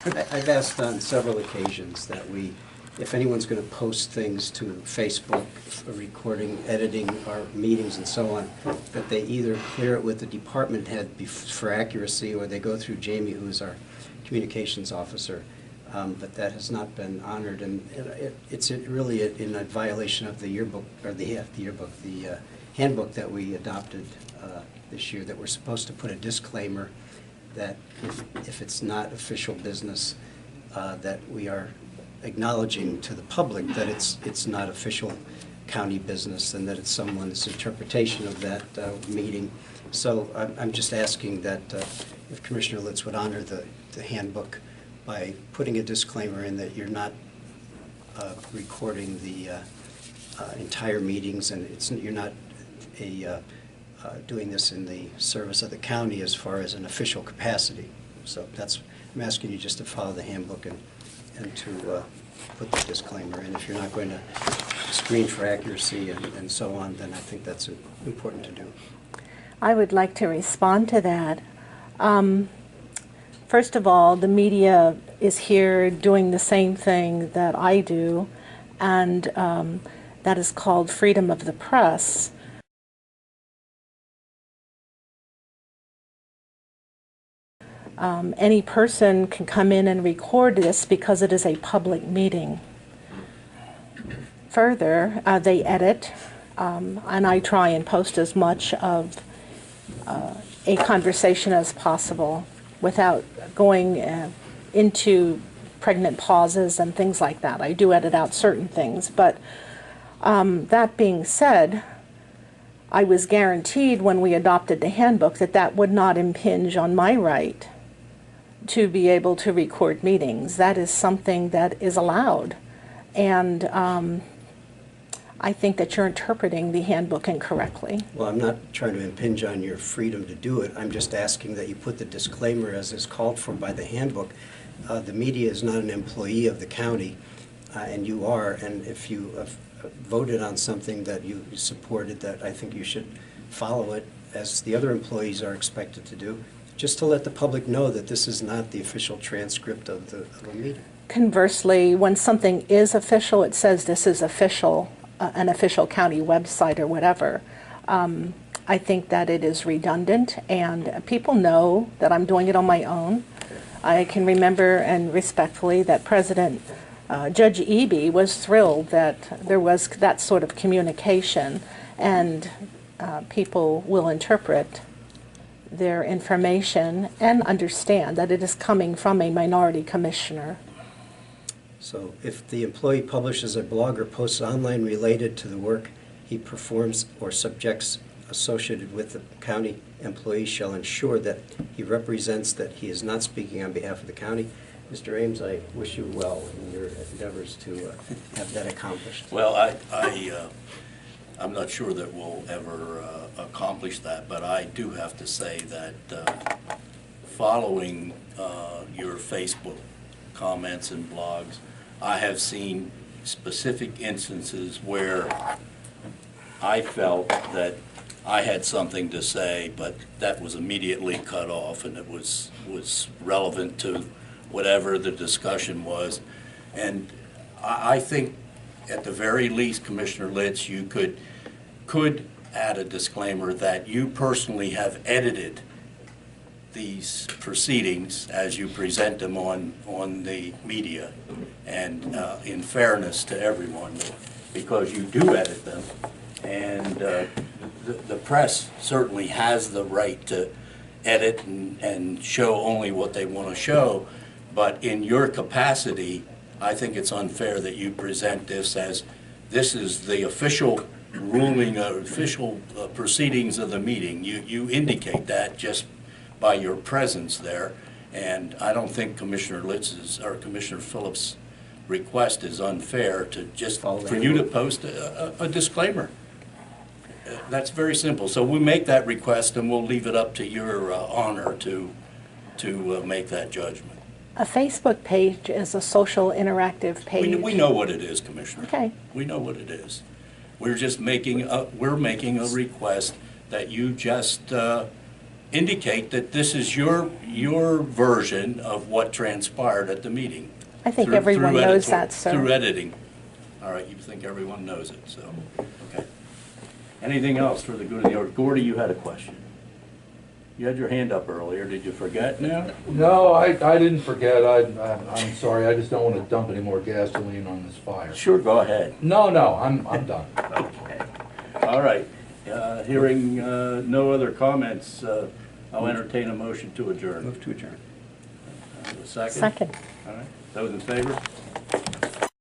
I've asked on several occasions that if anyone's going to post things to Facebook, recording, editing our meetings and so on, that they either clear it with the department head for accuracy, or they go through Jamie, who's our communications officer. But that has not been honored, and it's really in a violation of the yearbook, or the handbook that we adopted this year, that we're supposed to put a disclaimer that if it's not official business, that we are acknowledging to the public that it's not official county business, and that it's someone's interpretation of that meeting. So I'm just asking that if Commissioner Litz would honor the handbook by putting a disclaimer in that you're not recording the entire meetings, and you're not doing this in the service of the county as far as an official capacity. So I'm asking you just to follow the handbook and to put the disclaimer in. If you're not going to screen for accuracy and so on, then I think that's important to do. I would like to respond to that. First of all, the media is here doing the same thing that I do, and that is called freedom of the press. Any person can come in and record this because it is a public meeting. Further, they edit, and I try and post as much of a conversation as possible without going into pregnant pauses and things like that. I do edit out certain things, but that being said, I was guaranteed when we adopted the handbook that that would not impinge on my right to be able to record meetings. That is something that is allowed, and I think that you're interpreting the handbook incorrectly. Well, I'm not trying to impinge on your freedom to do it. I'm just asking that you put the disclaimer as is called for by the handbook. The media is not an employee of the county, and you are, and if you voted on something that you supported, that I think you should follow it as the other employees are expected to do, just to let the public know that this is not the official transcript of a meeting. Conversely, when something is official, it says this is official, an official county website or whatever. I think that it is redundant, and people know that I'm doing it on my own. I can remember, and respectfully, that Judge Eby was thrilled that there was that sort of communication, and people will interpret their information and understand that it is coming from a minority commissioner. So if the employee publishes a blog or posts online related to the work he performs or subjects associated with the county, employee shall ensure that he represents that he is not speaking on behalf of the county. Mr. Ames, I wish you well in your endeavors to have that accomplished. Well, I'm not sure that we'll ever accomplish that, but I do have to say that following your Facebook comments and blogs, I have seen specific instances where I felt that I had something to say, but that was immediately cut off, and it was relevant to whatever the discussion was. And I think at the very least, Commissioner Litz, you could add a disclaimer that you personally have edited these proceedings as you present them on the media, and in fairness to everyone, because you do edit them, and the press certainly has the right to edit and show only what they want to show, but in your capacity, I think it's unfair that you present this as this is the official ruling, official proceedings of the meeting. You indicate that just by your presence there, and I don't think Commissioner Litz's or Commissioner Phillips' request is unfair to just for you to post a disclaimer. That's very simple. So we make that request, and we'll leave it up to your honor to make that judgment. A Facebook page is a social interactive page. We know what it is, Commissioner. Okay. We know what it is. We're just making a request that you just indicate that this is your version of what transpired at the meeting. I think Through- everyone through knows editor- that, sir. Through editing. All right, you think everyone knows it, so, okay. Anything else for the good of the order? Gordy, you had a question. You had your hand up earlier. Did you forget now? No, I didn't forget. I'm sorry. I just don't want to dump any more gasoline on this fire. Sure, go ahead. No, I'm done. Okay. All right. Hearing no other comments, I'll entertain a motion to adjourn. Move to adjourn. A second? Second. All right. Those in favor?